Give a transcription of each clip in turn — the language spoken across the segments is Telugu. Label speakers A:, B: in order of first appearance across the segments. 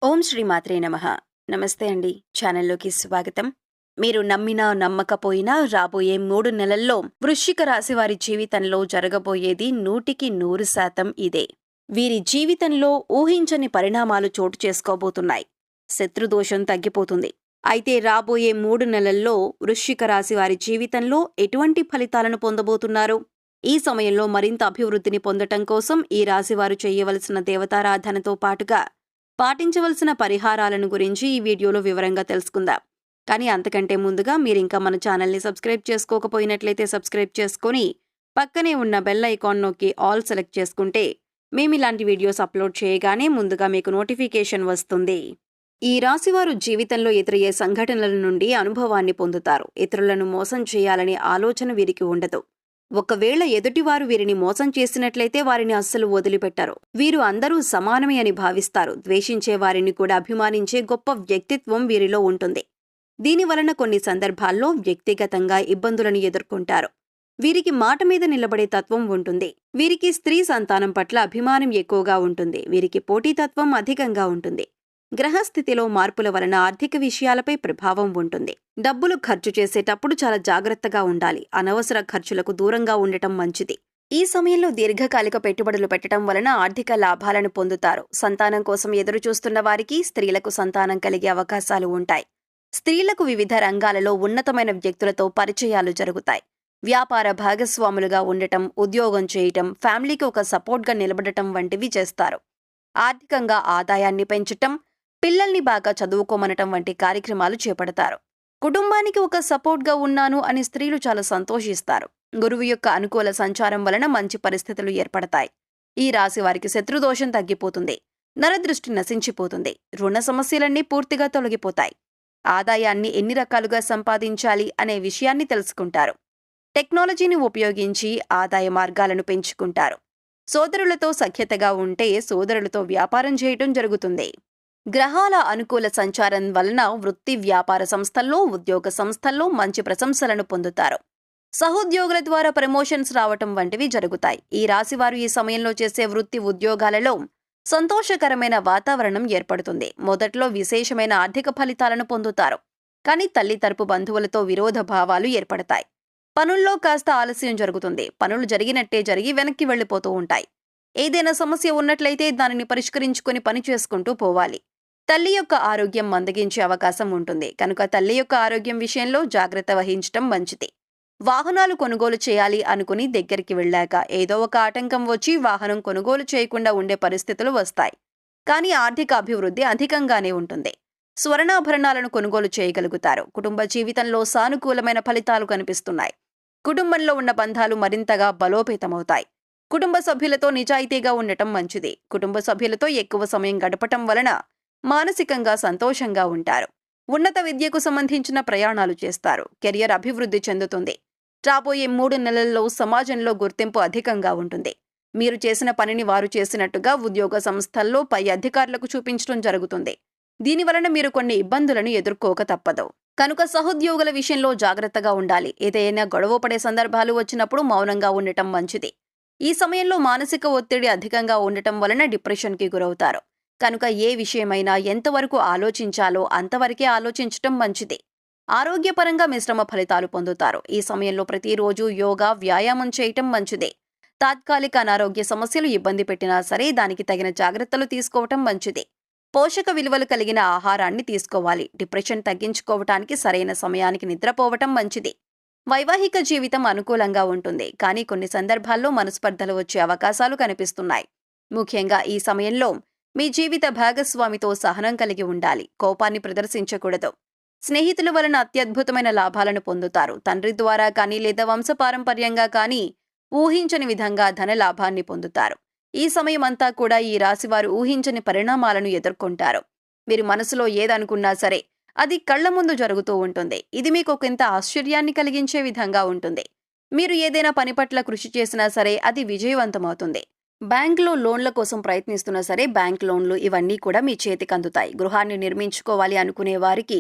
A: ఓం శ్రీ మాత్రే నమః. నమస్తే అండి. ఛానల్లోకి స్వాగతం. మీరు నమ్మినా నమ్మకపోయినా రాబోయే 3 నెలల్లో వృశ్చిక రాశి వారి జీవితంలో జరగబోయేది 100% ఇదే. వీరి జీవితంలో ఊహించని పరిణామాలు చోటు చేసుకోబోతున్నాయి. శత్రుదోషం తగ్గిపోతుంది. అయితే రాబోయే 3 నెలల్లో వృశ్చిక రాశి వారి జీవితంలో ఎటువంటి ఫలితాలను పొందబోతున్నారు? ఈ సమయంలో మరింత అభివృద్ధిని పొందటం కోసం ఈ రాశివారు చేయవలసిన దేవతారాధనతో పాటుగా పాటించవలసిన పరిహారాలను గురించి ఈ వీడియోలో వివరంగా తెలుసుకుందాం. కానీ అంతకంటే ముందుగా మీరింకా మన ఛానల్ని సబ్స్క్రైబ్ చేసుకోకపోయినట్లయితే సబ్స్క్రైబ్ చేసుకొని పక్కనే ఉన్న బెల్ ఐకాన్ నొక్కి ఆల్ సెలెక్ట్ చేసుకుంటే మేమిలాంటి వీడియోస్ అప్లోడ్ చేయగానే ముందుగా మీకు నోటిఫికేషన్ వస్తుంది. ఈ రాశివారు జీవితంలో ఎదురయ్యే సంఘటనల నుండి అనుభవాన్ని పొందుతారు. ఇతరులను మోసం చేయాలనే ఆలోచన వీరికి ఉండదు. ఒకవేళ ఎదుటివారు వీరిని మోసం చేసినట్లయితే వారిని అస్సలు వదిలిపెట్టరు. వీరు అందరూ సమానమే అని భావిస్తారు. ద్వేషించే వారిని కూడా అభిమానించే గొప్ప వ్యక్తిత్వం వీరిలో ఉంటుంది. దీనివలన కొన్ని సందర్భాల్లో వ్యక్తిగతంగా ఇబ్బందులను ఎదుర్కొంటారు. వీరికి మాట మీద నిలబడే తత్వం ఉంటుంది. వీరికి స్త్రీ సంతానం పట్ల అభిమానం ఎక్కువగా ఉంటుంది. వీరికి పోటీతత్వం అధికంగా ఉంటుంది. గ్రహస్థితిలో మార్పుల వలన ఆర్థిక విషయాలపై ప్రభావం ఉంటుంది. డబ్బులు ఖర్చు చేసేటప్పుడు చాలా జాగ్రత్తగా ఉండాలి. అనవసర ఖర్చులకు దూరంగా ఉండటం మంచిది. ఈ సమయంలో దీర్ఘకాలిక పెట్టుబడులు పెట్టడం వలన ఆర్థిక లాభాలను పొందుతారు. సంతానం కోసం ఎదురు చూస్తున్న వారికి స్త్రీలకు సంతానం కలిగే అవకాశాలు ఉంటాయి. స్త్రీలకు వివిధ రంగాలలో ఉన్నతమైన వ్యక్తులతో పరిచయాలు జరుగుతాయి. వ్యాపార భాగస్వాములుగా ఉండటం, ఉద్యోగం చేయటం, ఫ్యామిలీకి ఒక సపోర్ట్గా నిలబడటం వంటివి చేస్తారు. ఆర్థికంగా ఆదాయాన్ని పెంచటం, పిల్లల్ని బాగా చదువుకోమనటం వంటి కార్యక్రమాలు చేపడతారు. కుటుంబానికి ఒక సపోర్ట్గా ఉన్నాను అని స్త్రీలు చాలా సంతోషిస్తారు. గురువు యొక్క అనుకూల సంచారం వలన మంచి పరిస్థితులు ఏర్పడతాయి. ఈ రాశి వారికి శత్రుదోషం తగ్గిపోతుంది. నరదృష్టి నశించిపోతుంది. రుణ సమస్యలన్నీ పూర్తిగా తొలగిపోతాయి. ఆదాయాన్ని ఎన్ని రకాలుగా సంపాదించాలి అనే విషయాన్ని తెలుసుకుంటారు. టెక్నాలజీని ఉపయోగించి ఆదాయ మార్గాలను పెంచుకుంటారు. సోదరులతో సఖ్యతగా ఉంటే సోదరులతో వ్యాపారం చేయటం జరుగుతుంది. గ్రహాల అనుకూల సంచారం వలన వృత్తి వ్యాపార సంస్థల్లో, ఉద్యోగ సంస్థల్లో మంచి ప్రశంసలను పొందుతారు. సహోద్యోగుల ద్వారా ప్రమోషన్స్ రావటం వంటివి జరుగుతాయి. ఈ రాశివారు ఈ సమయంలో చేసే వృత్తి ఉద్యోగాలలో సంతోషకరమైన వాతావరణం ఏర్పడుతుంది. మొదట్లో విశేషమైన ఆర్థిక ఫలితాలను పొందుతారు. కానీ తల్లి తరపు బంధువులతో విరోధ భావాలు ఏర్పడతాయి. పనుల్లో కాస్త ఆలస్యం జరుగుతుంది. పనులు జరిగినట్టే జరిగి వెనక్కి వెళ్లిపోతూ ఉంటాయి. ఏదైనా సమస్య ఉన్నట్లయితే దానిని పరిష్కరించుకుని పని చేసుకుంటూ పోవాలి. తల్లి యొక్క ఆరోగ్యం మందగించే అవకాశం ఉంటుంది. కనుక తల్లి యొక్క ఆరోగ్యం విషయంలో జాగ్రత్త వహించటం మంచిది. వాహనాలు కొనుగోలు చేయాలి అనుకుని దగ్గరికి వెళ్ళాక ఏదో ఒక ఆటంకం వచ్చి వాహనం కొనుగోలు చేయకుండా ఉండే పరిస్థితులు వస్తాయి. కానీ ఆర్థిక అభివృద్ధి అధికంగానే ఉంటుంది. స్వర్ణాభరణాలను కొనుగోలు చేయగలుగుతారు. కుటుంబ జీవితంలో సానుకూలమైన ఫలితాలు కనిపిస్తున్నాయి. కుటుంబంలో ఉన్న బంధాలు మరింతగా బలోపేతమవుతాయి. కుటుంబ సభ్యులతో నిజాయితీగా ఉండటం మంచిది. కుటుంబ సభ్యులతో ఎక్కువ సమయం గడపటం వలన మానసికంగా సంతోషంగా ఉంటారు. ఉన్నత విద్యకు సంబంధించిన ప్రయాణాలు చేస్తారు. కెరియర్ అభివృద్ధి చెందుతుంది. రాబోయే 3 నెలల్లో సమాజంలో గుర్తింపు అధికంగా ఉంటుంది. మీరు చేసిన పనిని వారు చేసినట్టుగా ఉద్యోగ సంస్థల్లో పై అధికారులకు చూపించడం జరుగుతుంది. దీనివలన మీరు కొన్ని ఇబ్బందులను ఎదుర్కోక తప్పదు. కనుక సహోద్యోగుల విషయంలో జాగ్రత్తగా ఉండాలి. ఏదైనా గొడవ పడే సందర్భాలు వచ్చినప్పుడు మౌనంగా ఉండటం మంచిది. ఈ సమయంలో మానసిక ఒత్తిడి అధికంగా ఉండటం వలన డిప్రెషన్కి గురవుతారు. కనుక ఏ విషయమైనా ఎంతవరకు ఆలోచించాలో అంతవరకే ఆలోచించటం మంచిది. ఆరోగ్యపరంగా మిశ్రమ ఫలితాలు పొందుతారు. ఈ సమయంలో ప్రతిరోజు యోగా, వ్యాయామం చేయటం మంచిదే. తాత్కాలిక అనారోగ్య సమస్యలు ఇబ్బంది పెట్టినా సరే దానికి తగిన జాగ్రత్తలు తీసుకోవటం మంచిది. పోషక విలువలు కలిగిన ఆహారాన్ని తీసుకోవాలి. డిప్రెషన్ తగ్గించుకోవటానికి సరైన సమయానికి నిద్రపోవటం మంచిది. వైవాహిక జీవితం అనుకూలంగా ఉంటుంది. కానీ కొన్ని సందర్భాల్లో మనస్పర్ధలు వచ్చే అవకాశాలు కనిపిస్తున్నాయి. ముఖ్యంగా ఈ సమయంలో మీ జీవిత భాగస్వామితో సహనం కలిగి ఉండాలి. కోపాన్ని ప్రదర్శించకూడదు. స్నేహితుల వలన అత్యద్భుతమైన లాభాలను పొందుతారు. తండ్రి ద్వారా కానీ లేదా వంశపారంపర్యంగా కానీ ఊహించని విధంగా ధన లాభాన్ని పొందుతారు. ఈ సమయం అంతా కూడా ఈ రాశివారు ఊహించని పరిణామాలను ఎదుర్కొంటారు. మీరు మనసులో ఏదనుకున్నా సరే అది కళ్ల ముందు జరుగుతూ ఉంటుంది. ఇది మీకు ఒకంత ఆశ్చర్యాన్ని కలిగించే విధంగా ఉంటుంది. మీరు ఏదైనా పని పట్ల కృషి చేసినా సరే అది విజయవంతమవుతుంది. బ్యాంకులో లోన్ల కోసం ప్రయత్నిస్తున్నా సరే బ్యాంక్ లోన్లు ఇవన్నీ కూడా మీ చేతికి అందుతాయి. గృహాన్ని నిర్మించుకోవాలి అనుకునే వారికి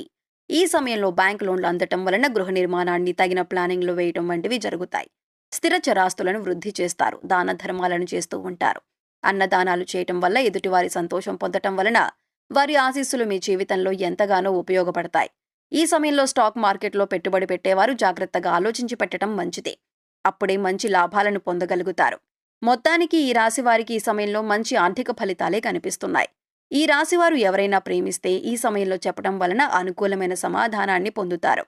A: ఈ సమయంలో బ్యాంక్ లోన్లు అందటం వలన గృహ నిర్మాణాన్ని తగిన ప్లానింగ్లు వేయటం వంటివి జరుగుతాయి. స్థిర చరాస్తులను వృద్ధి చేస్తారు. దాన ధర్మాలను చేస్తూ ఉంటారు. అన్నదానాలు చేయటం వల్ల ఎదుటివారి సంతోషం పొందటం వలన వారి ఆశీస్సులు మీ జీవితంలో ఎంతగానో ఉపయోగపడతాయి. ఈ సమయంలో స్టాక్ మార్కెట్లో పెట్టుబడి పెట్టేవారు జాగ్రత్తగా ఆలోచించి పెట్టడం మంచిది. అప్పుడే మంచి లాభాలను పొందగలుగుతారు. మొత్తానికి ఈ రాశివారికి ఈ సమయంలో మంచి ఆర్థిక ఫలితాలే కనిపిస్తున్నాయి. ఈ రాశివారు ఎవరైనా ప్రేమిస్తే ఈ సమయంలో చెప్పడం వలన అనుకూలమైన సమాధానాన్ని పొందుతారు.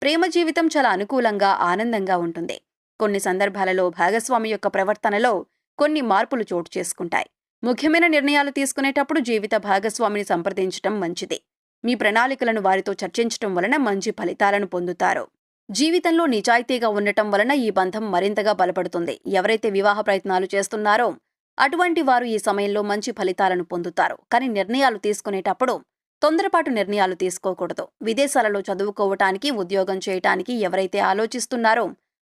A: ప్రేమ జీవితం చాలా అనుకూలంగా, ఆనందంగా ఉంటుంది. కొన్ని సందర్భాలలో భాగస్వామి యొక్క ప్రవర్తనలో కొన్ని మార్పులు చోటు చేసుకుంటాయి. ముఖ్యమైన నిర్ణయాలు తీసుకునేటప్పుడు జీవిత భాగస్వామిని సంప్రదించటం మంచిది. మీ ప్రణాళికలను వారితో చర్చించటం వలన మంచి ఫలితాలను పొందుతారు. జీవితంలో నిజాయితీగా ఉండటం వలన ఈ బంధం మరింతగా బలపడుతుంది. ఎవరైతే వివాహ ప్రయత్నాలు చేస్తున్నారో అటువంటి వారు ఈ సమయంలో మంచి ఫలితాలను పొందుతారు. కానీ నిర్ణయాలు తీసుకునేటప్పుడు తొందరపాటు నిర్ణయాలు తీసుకోకూడదు. విదేశాలలో చదువుకోవటానికి, ఉద్యోగం చేయటానికి ఎవరైతే ఆలోచిస్తున్నారో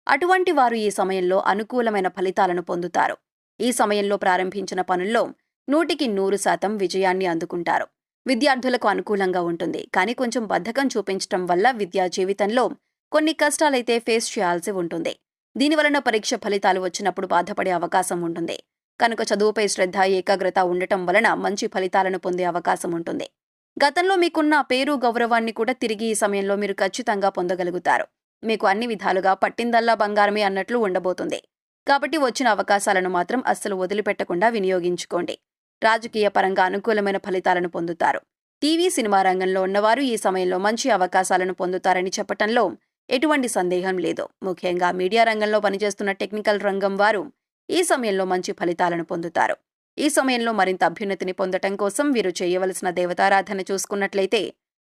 A: అటువంటి వారు ఈ సమయంలో అనుకూలమైన ఫలితాలను పొందుతారు. ఈ సమయంలో ప్రారంభించిన పనుల్లో 100% విజయాన్ని అందుకుంటారు. విద్యార్థులకు అనుకూలంగా ఉంటుంది. కానీ కొంచెం బద్ధకం చూపించటం వల్ల విద్యా జీవితంలో కొన్ని కష్టాలైతే ఫేస్ చేయాల్సి ఉంటుంది. దీనివలన పరీక్ష ఫలితాలు వచ్చినప్పుడు బాధపడే అవకాశం ఉంటుంది. కనుక చదువుపై శ్రద్ధ, ఏకాగ్రత ఉండటం వలన మంచి ఫలితాలను పొందే అవకాశం ఉంటుంది. గతంలో మీకున్న పేరు, గౌరవాన్ని కూడా తిరిగి ఈ సమయంలో మీరు ఖచ్చితంగా పొందగలుగుతారు. మీకు అన్ని విధాలుగా పట్టిందల్లా బంగారమే అన్నట్లు ఉండబోతుంది. కాబట్టి వచ్చిన అవకాశాలను మాత్రం అస్సలు వదిలిపెట్టకుండా వినియోగించుకోండి. రాజకీయ పరంగా అనుకూలమైన ఫలితాలను పొందుతారు. టీవీ, సినిమా రంగంలో ఉన్నవారు ఈ సమయంలో మంచి అవకాశాలను పొందుతారని చెప్పటంలో ఎటువంటి సందేహం లేదు. ముఖ్యంగా మీడియా రంగంలో పనిచేస్తున్న టెక్నికల్ రంగం వారు ఈ సమయంలో మంచి ఫలితాలను పొందుతారు. ఈ సమయంలో మరింత అభ్యున్నతిని పొందటం కోసం వీరు చేయవలసిన దేవతారాధన చూసుకున్నట్లయితే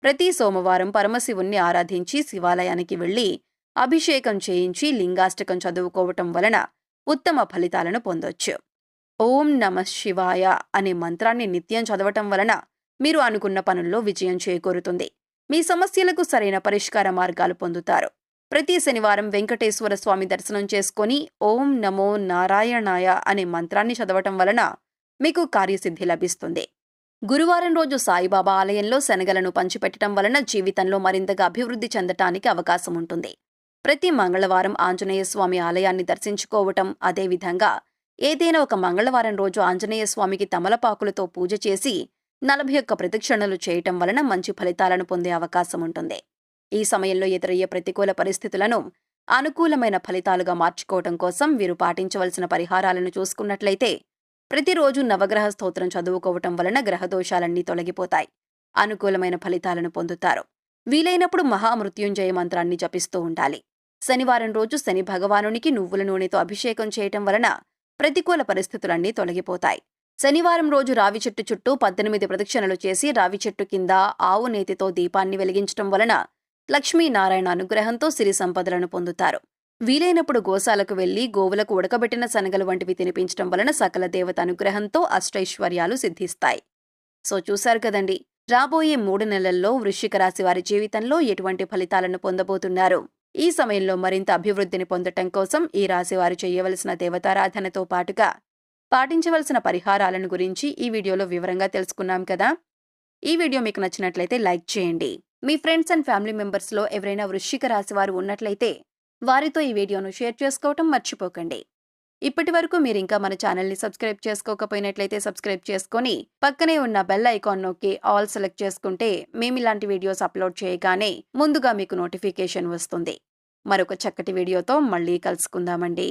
A: ప్రతి సోమవారం పరమశివుణ్ణి ఆరాధించి శివాలయానికి వెళ్లి అభిషేకం చేయించి లింగాష్టకం చదువుకోవటం వలన ఉత్తమ ఫలితాలను పొందొచ్చు. ఓం నమః శివాయ అనే మంత్రాన్ని నిత్యం చదవటం వలన మీరు అనుకున్న పనుల్లో విజయం చేకూరుతుంది. మీ సమస్యలకు సరైన పరిష్కార మార్గాలు పొందుతారు. ప్రతి శనివారం వెంకటేశ్వర స్వామి దర్శనం చేసుకుని ఓం నమో నారాయణాయ అనే మంత్రాన్ని చదవటం వలన మీకు కార్యసిద్ధి లభిస్తుంది. గురువారం రోజు సాయిబాబా ఆలయంలో శనగలను పంచిపెట్టడం వలన జీవితంలో మరింతగా అభివృద్ధి చెందటానికి అవకాశం ఉంటుంది. ప్రతి మంగళవారం ఆంజనేయ స్వామి ఆలయాన్ని దర్శించుకోవటం, అదేవిధంగా ఏదైనా ఒక మంగళవారం రోజు ఆంజనేయ స్వామికి తమలపాకులతో పూజ చేసి 41 ప్రదక్షిణలు చేయటం వలన మంచి ఫలితాలను పొందే అవకాశం ఉంటుంది. ఈ సమయంలో ఎదురయ్యే ప్రతికూల పరిస్థితులను అనుకూలమైన ఫలితాలుగా మార్చుకోవటం కోసం వీరు పాటించవలసిన పరిహారాలను చూసుకున్నట్లయితే ప్రతిరోజు నవగ్రహ స్తోత్రం చదువుకోవటం వలన గ్రహదోషాలన్నీ తొలగిపోతాయి. అనుకూలమైన ఫలితాలను పొందుతారు. వీలైనప్పుడు మహామృత్యుంజయ మంత్రాన్ని జపిస్తూ ఉండాలి. శనివారం రోజు శని భగవానునికి నువ్వుల నూనెతో అభిషేకం చేయటం వలన ప్రతికూల పరిస్థితులన్నీ తొలగిపోతాయి. శనివారం రోజు రావి చెట్టు చుట్టూ 18 ప్రదక్షిణలు చేసి రావి చెట్టు కింద ఆవు నేతితో దీపాన్ని వెలిగించటం వలన లక్ష్మీనారాయణ అనుగ్రహంతో సిరి సంపదలను పొందుతారు. వీలైనప్పుడు గోశాలకు వెళ్లి గోవులకు ఉడకబెట్టిన శనగలు వంటివి తినిపించటం వలన సకల దేవత అనుగ్రహంతో అష్టైశ్వర్యాలు సిద్ధిస్తాయి. సో చూశారు కదండి, రాబోయే 3 నెలల్లో వృశ్చిక రాశి వారి జీవితంలో ఎటువంటి ఫలితాలను పొందబోతున్నారు. ఈ సమయంలో మరింత అభివృద్ధిని పొందటం కోసం ఈ రాశి వారు చేయవలసిన దేవతారాధనతో పాటుగా పాటించవలసిన పరిహారాలను గురించి ఈ వీడియోలో వివరంగా తెలుసుకున్నాం కదా. ఈ వీడియో మీకు నచ్చినట్లయితే లైక్ చేయండి. మీ ఫ్రెండ్స్ అండ్ ఫ్యామిలీ మెంబర్స్లో ఎవరైనా వృశ్చిక రాశి వారు ఉన్నట్లయితే వారితో ఈ వీడియోను షేర్ చేసుకోవటం మర్చిపోకండి. ఇప్పటివరకు మీరు ఇంకా మన ఛానల్ని సబ్స్క్రైబ్ చేసుకోకపోయినట్లయితే సబ్స్క్రైబ్ చేసుకొని పక్కనే ఉన్న బెల్ ఐకాన్ నొక్కి ఆల్ సెలెక్ట్ చేసుకుంటే మేమిలాంటి వీడియోస్ అప్లోడ్ చేయగానే ముందుగా మీకు నోటిఫికేషన్ వస్తుంది. మరొక చక్కటి వీడియోతో మళ్ళీ కలుసుకుందామండి.